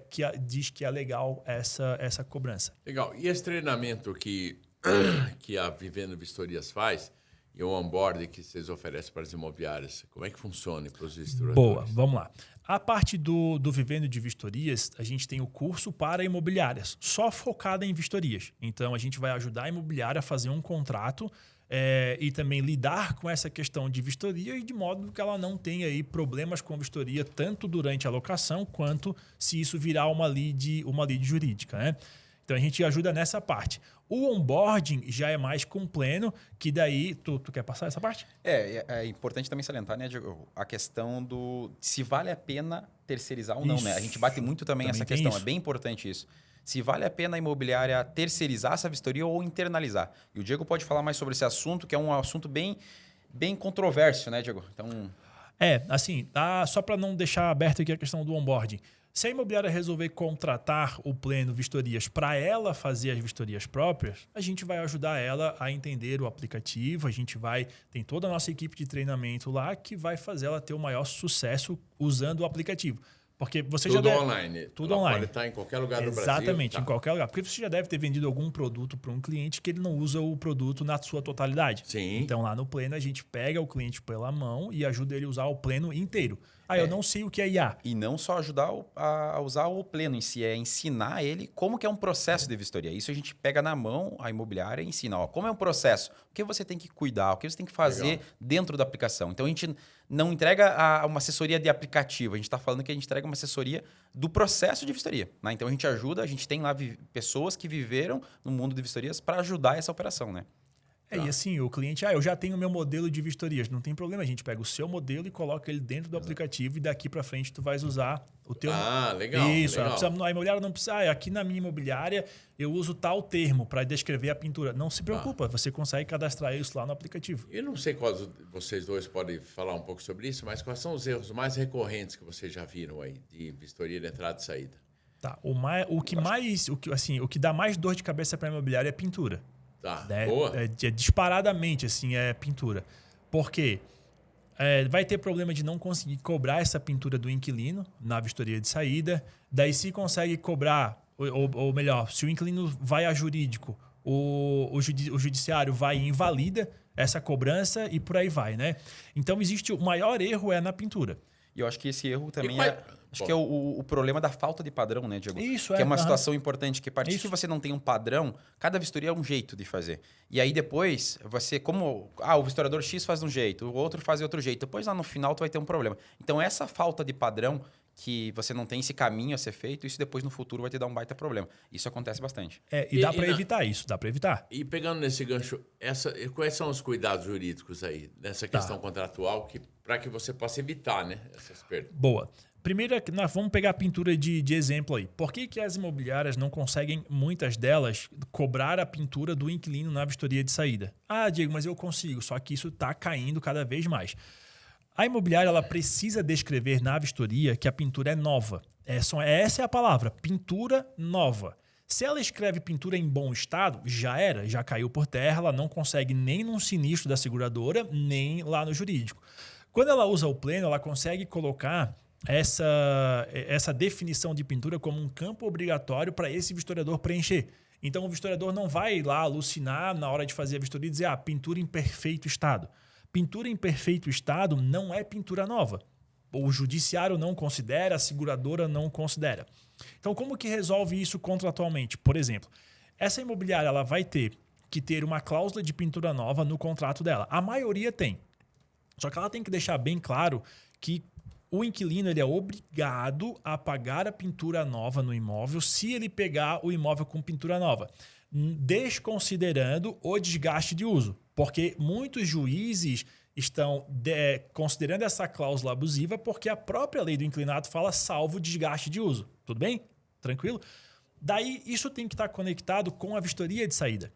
que diz que é legal essa cobrança. Legal. E esse treinamento que a Vivendo Vistorias faz e o onboarding que vocês oferecem para as imobiliárias, como é que funciona para os instrutores? Boa, vamos lá. A parte do Vivendo de Vistorias, a gente tem o curso para imobiliárias, só focada em vistorias. Então, a gente vai ajudar a imobiliária a fazer um contrato e também lidar com essa questão de vistoria e de modo que ela não tenha aí problemas com a vistoria tanto durante a locação quanto se isso virar uma lead jurídica, né? Então a gente ajuda nessa parte. O onboarding já é mais compleno, que daí... Tu quer passar essa parte? É importante também salientar, né, Diego, a questão do se vale a pena terceirizar ou não, né? A gente bate muito também essa questão, é bem importante isso. Se vale a pena a imobiliária terceirizar essa vistoria ou internalizar. E o Diego pode falar mais sobre esse assunto, que é um assunto bem controverso, né, Diego? Então... só para não deixar aberto aqui a questão do onboarding. Se a imobiliária resolver contratar o Pleno Vistorias para ela fazer as vistorias próprias, a gente vai ajudar ela a entender o aplicativo, tem toda a nossa equipe de treinamento lá que vai fazer ela ter o maior sucesso usando o aplicativo. Porque você tudo já deve, online. Tudo online. Pode estar em qualquer lugar do Brasil. Exatamente, em qualquer lugar. Porque você já deve ter vendido algum produto para um cliente que ele não usa o produto na sua totalidade. Sim. Então, lá no Pleno, a gente pega o cliente pela mão e ajuda ele a usar o Pleno inteiro. Eu não sei o que é IA. E não só ajudar a usar o Pleno em si, é ensinar ele como que é um processo de vistoria. Isso a gente pega na mão, a imobiliária, e ensina. Como é um processo? O que você tem que cuidar? O que você tem que fazer dentro da aplicação? Então, a gente não entrega uma assessoria de aplicativo. A gente está falando que a gente entrega uma assessoria do processo de vistoria. Né? Então, a gente tem lá pessoas que viveram no mundo de vistorias para ajudar essa operação, né? E assim, o cliente, eu já tenho o meu modelo de vistorias. Não tem problema, a gente pega o seu modelo e coloca ele dentro do aplicativo e daqui para frente tu vais usar o teu... Legal. Isso, legal. A imobiliária não precisa... aqui na minha imobiliária eu uso tal termo para descrever a pintura. Não se preocupa, você consegue cadastrar isso lá no aplicativo. Eu não sei quais vocês dois podem falar um pouco sobre isso, mas quais são os erros mais recorrentes que vocês já viram aí de vistoria de entrada e saída? Tá, o que dá mais dor de cabeça para a imobiliária é pintura. Tá, boa. Disparadamente, assim, é pintura. Por quê? Vai ter problema de não conseguir cobrar essa pintura do inquilino na vistoria de saída. Daí, se consegue cobrar, ou melhor, se o inquilino vai a jurídico, o judiciário vai e invalida essa cobrança e por aí vai, né? Então, o maior erro é na pintura. E eu acho que esse erro também Acho que é o problema da falta de padrão, né, Diego? Isso, que é uma situação importante, que a partir que você não tem um padrão, cada vistoria é um jeito de fazer. E aí depois, o vistoriador X faz de um jeito, o outro faz de outro jeito. Depois lá no final tu vai ter um problema. Então essa falta de padrão, que você não tem esse caminho a ser feito, isso depois no futuro vai te dar um baita problema. Isso acontece bastante. Dá para evitar isso, dá para evitar. E pegando nesse gancho, quais são os cuidados jurídicos aí, nessa questão contratual, para que você possa evitar, né, essas perdas? Boa. Primeiro, nós vamos pegar a pintura de exemplo aí. Por que as imobiliárias não conseguem, muitas delas, cobrar a pintura do inquilino na vistoria de saída? Diego, mas eu consigo, só que isso está caindo cada vez mais. A imobiliária ela precisa descrever na vistoria que a pintura é nova. Essa é a palavra, pintura nova. Se ela escreve pintura em bom estado, já caiu por terra, ela não consegue nem num sinistro da seguradora, nem lá no jurídico. Quando ela usa o Pleno, ela consegue colocar essa definição de pintura como um campo obrigatório para esse vistoriador preencher. Então, o vistoriador não vai lá alucinar na hora de fazer a vistoria e dizer pintura em perfeito estado. Pintura em perfeito estado não é pintura nova. O judiciário não considera, a seguradora não considera. Então, como que resolve isso contratualmente? Por exemplo, essa imobiliária ela vai ter que ter uma cláusula de pintura nova no contrato dela. A maioria tem. Só que ela tem que deixar bem claro que o inquilino ele é obrigado a pagar a pintura nova no imóvel se ele pegar o imóvel com pintura nova, desconsiderando o desgaste de uso. Porque muitos juízes estão considerando essa cláusula abusiva porque a própria lei do inquilinato fala salvo desgaste de uso. Tudo bem? Tranquilo? Daí, isso tem que estar conectado com a vistoria de saída.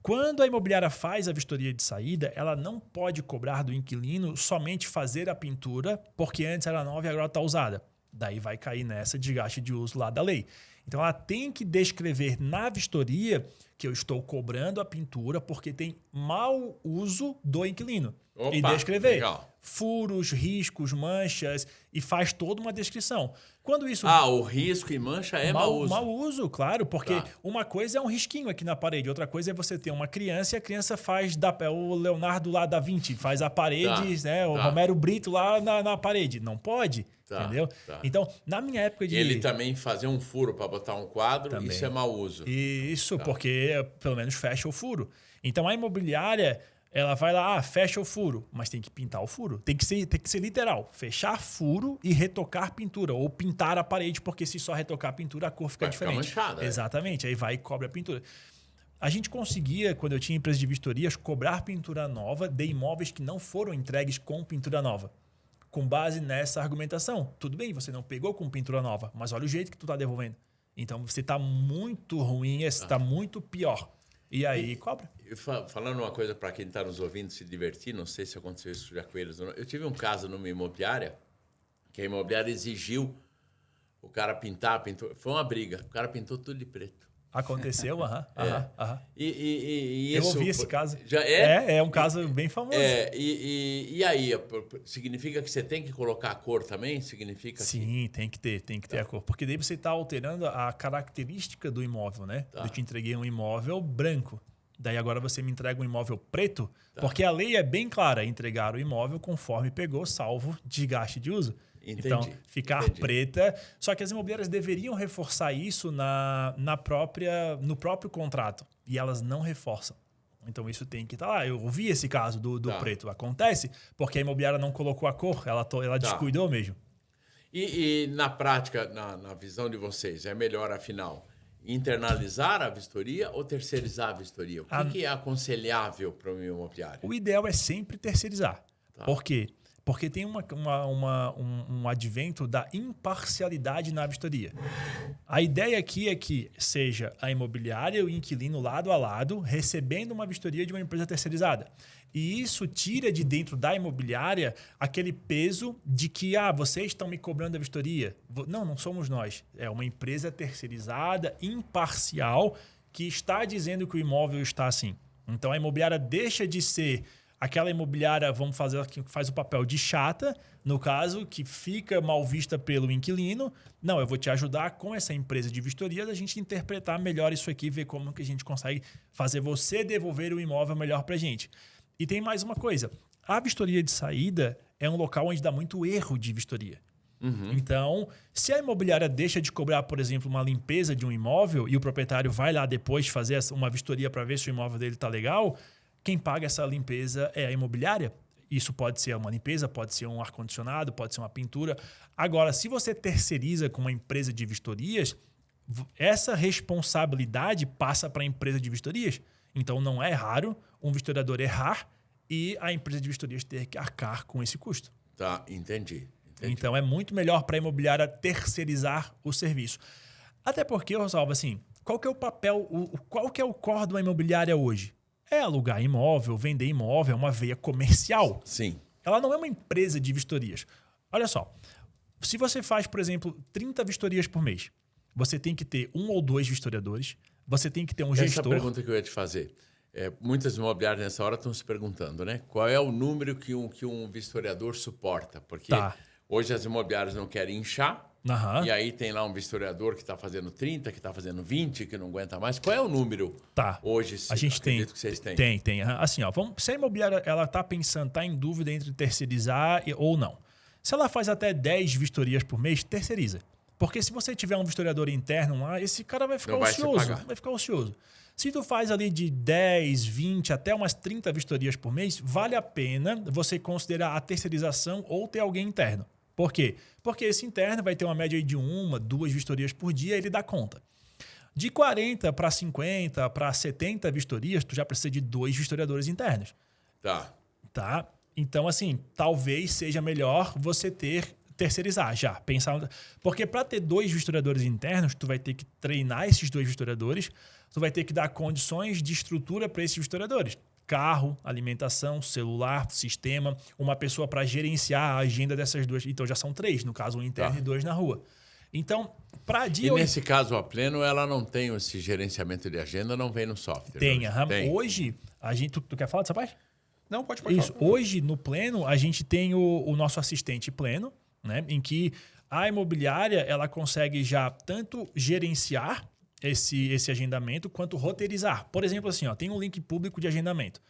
Quando a imobiliária faz a vistoria de saída, ela não pode cobrar do inquilino somente fazer a pintura, porque antes era nova e agora está usada. Daí vai cair nessa desgaste de uso lá da lei. Então ela tem que descrever na vistoria que eu estou cobrando a pintura porque tem mau uso do inquilino. Opa, e descrever legal. Furos, riscos, manchas e faz toda uma descrição. Quando isso o risco e mancha é mau uso. Mau uso, claro, porque uma coisa é um risquinho aqui na parede, outra coisa é você ter uma criança e a criança faz o Leonardo lá da Vinci, faz a parede, o Romero Brito lá na parede. Não pode, entendeu? Então, na minha época de... Ele também fazer um furo para botar um quadro, também. Isso é mau uso. Isso, porque pelo menos fecha o furo. Então, a imobiliária... Ela vai lá, fecha o furo, mas tem que pintar o furo. Tem que ser literal. Fechar furo e retocar pintura. Ou pintar a parede, porque se só retocar a pintura, a cor fica diferente. Ficar manchada. Exatamente. Aí vai e cobre a pintura. A gente conseguia, quando eu tinha empresa de vistorias, cobrar pintura nova de imóveis que não foram entregues com pintura nova. Com base nessa argumentação. Tudo bem, você não pegou com pintura nova, mas olha o jeito que tu está devolvendo. Então, você está muito ruim, você está muito pior. E aí, cobra. Falando uma coisa para quem está nos ouvindo se divertir, não sei se aconteceu isso já com eles ou não. Eu tive um caso numa imobiliária, que a imobiliária exigiu o cara pintar, pintou. Foi uma briga, o cara pintou tudo de preto. Aconteceu, E eu isso, ouvi esse caso. Já é? É um caso bem famoso. E aí, significa que você tem que colocar a cor também? Significa Sim, tem que ter a cor. Porque daí você está alterando a característica do imóvel, né? Eu te entreguei um imóvel branco. Daí agora você me entrega um imóvel preto, porque a lei é bem clara, entregar o imóvel conforme pegou, salvo desgaste de uso. Então, ficar preta. Só que as imobiliárias deveriam reforçar isso no próprio contrato. E elas não reforçam. Então, isso tem que estar lá. Eu ouvi esse caso do preto. Acontece porque a imobiliária não colocou a cor. Ela descuidou mesmo. E na prática, na visão de vocês, é melhor, afinal, internalizar a vistoria ou terceirizar a vistoria? O que é aconselhável para o imobiliário? O ideal é sempre terceirizar. Por quê? Porque tem um advento da imparcialidade na vistoria. A ideia aqui é que seja a imobiliária e o inquilino lado a lado recebendo uma vistoria de uma empresa terceirizada. E isso tira de dentro da imobiliária aquele peso de que vocês estão me cobrando a vistoria. Não somos nós. É uma empresa terceirizada, imparcial, que está dizendo que o imóvel está assim. Então a imobiliária deixa de ser... Aquela imobiliária, vamos fazer que faz o papel de chata, no caso, que fica mal vista pelo inquilino. Não, eu vou te ajudar com essa empresa de vistorias a gente interpretar melhor isso aqui, ver como que a gente consegue fazer você devolver o imóvel melhor para a gente. E tem mais uma coisa. A vistoria de saída é um local onde dá muito erro de vistoria. Então, se a imobiliária deixa de cobrar, por exemplo, uma limpeza de um imóvel e o proprietário vai lá depois fazer uma vistoria para ver se o imóvel dele está legal... Quem paga essa limpeza é a imobiliária. Isso pode ser uma limpeza, pode ser um ar-condicionado, pode ser uma pintura. Agora, se você terceiriza com uma empresa de vistorias, essa responsabilidade passa para a empresa de vistorias. Então, não é raro um vistoriador errar e a empresa de vistorias ter que arcar com esse custo. Tá, entendi. Então, é muito melhor para a imobiliária terceirizar o serviço. Até porque, Rosalvo, assim, qual que é o papel, qual que é o core de uma imobiliária hoje? É alugar imóvel, vender imóvel, é uma veia comercial. Sim. Ela não é uma empresa de vistorias. Olha só, se você faz, por exemplo, 30 vistorias por mês, você tem que ter 1 ou 2 vistoriadores, você tem que ter um gestor... Essa pergunta que eu ia te fazer. Muitas imobiliárias nessa hora estão se perguntando, né? Qual é o número que um vistoriador suporta? Porque Hoje as imobiliárias não querem inchar. Aham. E aí tem lá um vistoriador que está fazendo 30, que está fazendo 20, que não aguenta mais. Qual é o número hoje? A gente tem. Que vocês têm? Tem. Assim, ó, se a imobiliária ela tá pensando, tá em dúvida entre terceirizar ou não. Se ela faz até 10 vistorias por mês, terceiriza. Porque se você tiver um vistoriador interno lá, esse cara vai ficar ocioso. Vai ficar ocioso. Se tu faz ali de 10, 20, até umas 30 vistorias por mês, vale a pena você considerar a terceirização ou ter alguém interno. Por quê? Porque esse interno vai ter uma média de 1, 2 vistorias por dia, ele dá conta. De 40 para 50, para 70 vistorias, tu já precisa de 2 vistoriadores internos. Tá? Então, assim, talvez seja melhor você terceirizar já. Pensar, porque para ter 2 vistoriadores internos, tu vai ter que treinar esses 2 vistoriadores, tu vai ter que dar condições de estrutura para esses vistoriadores. Carro, alimentação, celular, sistema, uma pessoa para gerenciar a agenda dessas 2. Então já são 3, no caso, um interno e 2 na rua. Então, para dia. E nesse caso, a Pleno, ela não tem esse gerenciamento de agenda, não vem no software. Tem. Hoje, a gente. Tu quer falar dessa parte? Não, pode Isso. falar. Hoje, no Pleno, a gente tem o nosso assistente Pleno, né? Em que a imobiliária ela consegue já tanto gerenciar esse agendamento quanto roteirizar. Por exemplo, assim, ó, tem um link público de agendamento.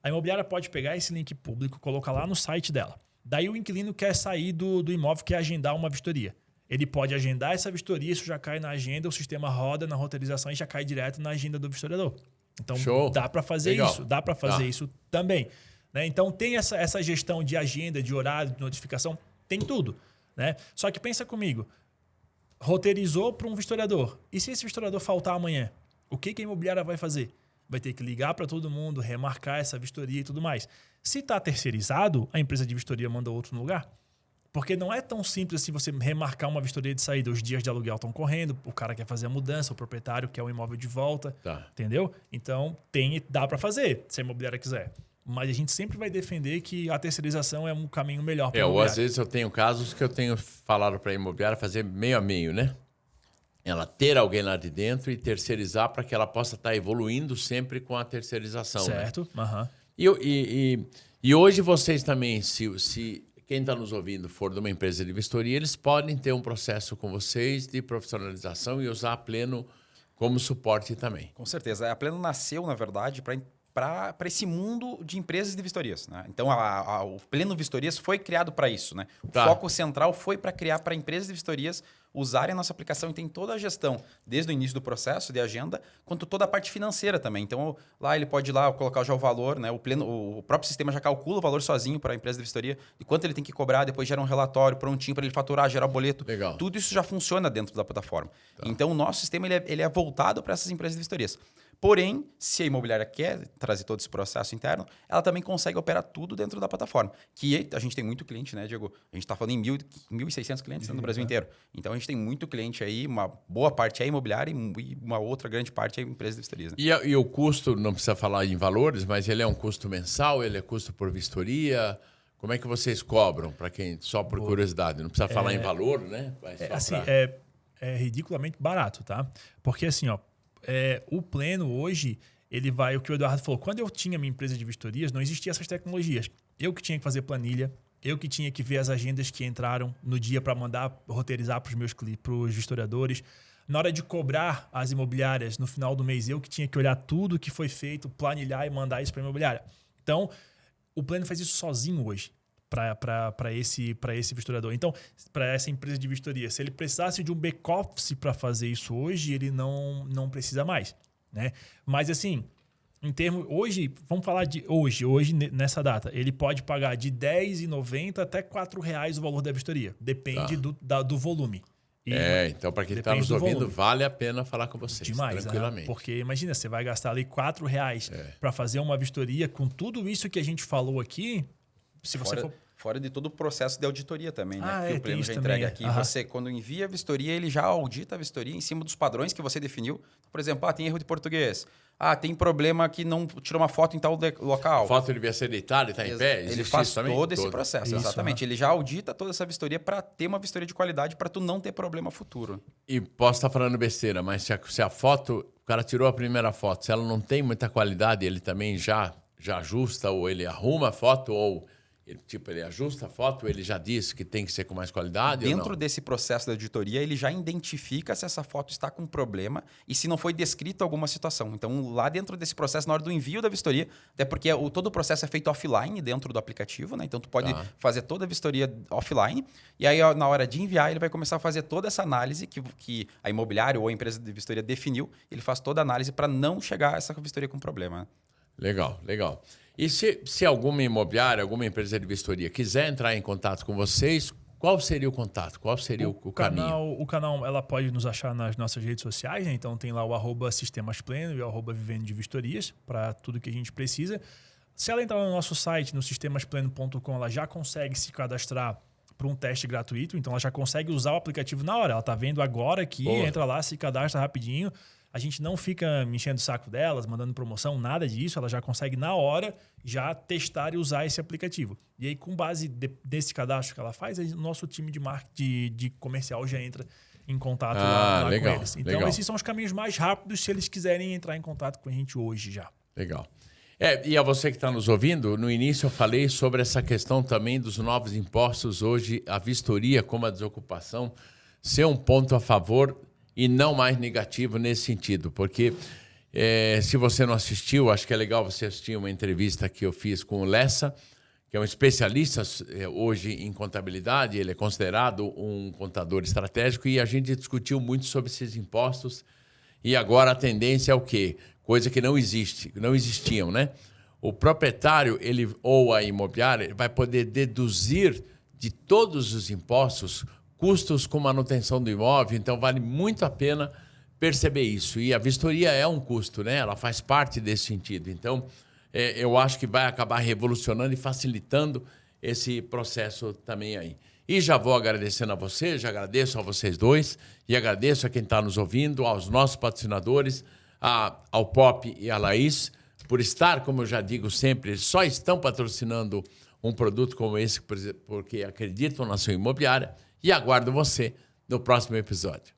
A imobiliária pode pegar esse link público, colocar lá no site dela. Daí o inquilino quer sair do imóvel, quer agendar uma vistoria. Ele pode agendar essa vistoria, isso já cai na agenda, o sistema roda na roteirização e já cai direto na agenda do vistoriador. Então, dá para fazer isso. Dá para fazer isso também. Né? Então, tem essa gestão de agenda, de horário, de notificação, tem tudo. Né? Só que pensa comigo, roteirizou para um vistoriador. E se esse vistoriador faltar amanhã? O que a imobiliária vai fazer? Vai ter que ligar para todo mundo, remarcar essa vistoria e tudo mais. Se está terceirizado, a empresa de vistoria manda outro no lugar. Porque não é tão simples assim você remarcar uma vistoria de saída. Os dias de aluguel estão correndo, o cara quer fazer a mudança, o proprietário quer o imóvel de volta. Entendeu? Então, dá para fazer, se a imobiliária quiser. Mas a gente sempre vai defender que a terceirização é um caminho melhor para a imobiliária. Ou às vezes eu tenho casos que eu tenho falado para a imobiliária fazer meio a meio, né? Ela ter alguém lá de dentro e terceirizar para que ela possa estar evoluindo sempre com a terceirização. Certo. Né? Uhum. E hoje vocês também, se quem está nos ouvindo for de uma empresa de vistoria, eles podem ter um processo com vocês de profissionalização e usar a Pleno como suporte também. Com certeza. A Pleno nasceu, na verdade, para esse mundo de empresas de vistorias. Né? Então, o Pleno Vistorias foi criado para isso. Né? O foco central foi para criar para empresas de vistorias usarem a nossa aplicação e tem toda a gestão, desde o início do processo de agenda, quanto toda a parte financeira também. Então, lá ele pode ir lá colocar já o valor, né? O próprio sistema já calcula o valor sozinho para a empresa de vistoria, de quanto ele tem que cobrar, depois gera um relatório prontinho para ele faturar, gerar o boleto. Legal. Tudo isso já funciona dentro da plataforma. Então, o nosso sistema ele é voltado para essas empresas de vistorias. Porém, se a imobiliária quer trazer todo esse processo interno, ela também consegue operar tudo dentro da plataforma. Que a gente tem muito cliente, né, Diego? A gente está falando em 1.600 clientes no Brasil inteiro. Então, a gente tem muito cliente aí, uma boa parte é imobiliária e uma outra grande parte é empresa de vistorias. Né? E o custo, não precisa falar em valores, mas ele é um custo mensal, ele é custo por vistoria? Como é que vocês cobram, para quem só por curiosidade? Não precisa falar em valor, né? É ridiculamente barato, tá? Porque assim, ó, o Pleno hoje, ele vai, o que o Eduardo falou, quando eu tinha minha empresa de vistorias, não existiam essas tecnologias. Eu que tinha que fazer planilha, eu que tinha que ver as agendas que entraram no dia para mandar roteirizar para os vistoriadores. Na hora de cobrar as imobiliárias no final do mês, eu que tinha que olhar tudo que foi feito, planilhar e mandar isso para a imobiliária. Então, o Pleno faz isso sozinho hoje para esse vistoriador. Então, para essa empresa de vistoria, se ele precisasse de um back-office para fazer isso hoje, ele não precisa mais. Né? Mas assim, em termos... Hoje, vamos falar de hoje nessa data, ele pode pagar de R$10,90 até R$4 o valor da vistoria. Depende do volume. Então para quem está nos ouvindo, vale a pena falar com vocês. Demais, tranquilamente. Porque imagina, você vai gastar ali R$4 para fazer uma vistoria com tudo isso que a gente falou aqui. Se você for... Fora de todo o processo de auditoria também, né? Que o Pleno já também, entrega aqui. Você, quando envia a vistoria, ele já audita a vistoria em cima dos padrões que você definiu. Por exemplo, tem erro de português. Tem problema que não tirou uma foto em tal local. A foto devia ser deitada e está em pé? Ele faz todo esse processo, exatamente. Ele já audita toda essa vistoria para ter uma vistoria de qualidade para tu não ter problema futuro. E posso estar falando besteira, mas se a foto, o cara tirou a primeira foto, se ela não tem muita qualidade, ele também já ajusta ou ele arruma a foto ou Ele ajusta a foto, ele já diz que tem que ser com mais qualidade ou Dentro não? desse processo da auditoria, ele já identifica se essa foto está com problema e se não foi descrita alguma situação. Então, lá dentro desse processo, na hora do envio da vistoria, até porque todo o processo é feito offline dentro do aplicativo, né? Então, tu pode fazer toda a vistoria offline e aí, na hora de enviar, ele vai começar a fazer toda essa análise que a imobiliária ou a empresa de vistoria definiu. Ele faz toda a análise para não chegar a essa vistoria com problema. Né? Legal, legal. E se alguma imobiliária, alguma empresa de vistoria quiser entrar em contato com vocês, qual seria o contato? Qual seria o caminho? O canal, ela pode nos achar nas nossas redes sociais, né? Então tem lá o @sistemaspleno e o @vivendo de vistorias para tudo que a gente precisa. Se ela entrar no nosso site, no sistemaspleno.com, ela já consegue se cadastrar para um teste gratuito, então ela já consegue usar o aplicativo na hora. Ela está vendo agora aqui, entra lá, se cadastra rapidinho. A gente não fica enchendo o saco delas, mandando promoção, nada disso. Ela já consegue, na hora, já testar e usar esse aplicativo. E aí, com base desse cadastro que ela faz, o nosso time de marketing de comercial já entra em contato lá legal, com eles. Então, esses são os caminhos mais rápidos se eles quiserem entrar em contato com a gente hoje já. Legal. E a você que está nos ouvindo, no início eu falei sobre essa questão também dos novos impostos. Hoje, a vistoria, como a desocupação, ser um ponto a favor e não mais negativo nesse sentido, porque se você não assistiu, acho que é legal você assistir uma entrevista que eu fiz com o Lessa, que é um especialista hoje em contabilidade, ele é considerado um contador estratégico e a gente discutiu muito sobre esses impostos e agora a tendência é o quê? Coisa que não existiam, né? O proprietário ou a imobiliária vai poder deduzir de todos os impostos custos com manutenção do imóvel, então vale muito a pena perceber isso. E a vistoria é um custo, né? Ela faz parte desse sentido. Então, eu acho que vai acabar revolucionando e facilitando esse processo também aí. E já vou agradecendo a você, já agradeço a vocês dois e agradeço a quem está nos ouvindo, aos nossos patrocinadores, ao Pop e à Laís, por estar, como eu já digo sempre, eles só estão patrocinando um produto como esse porque acreditam na sua imobiliária. E aguardo você no próximo episódio.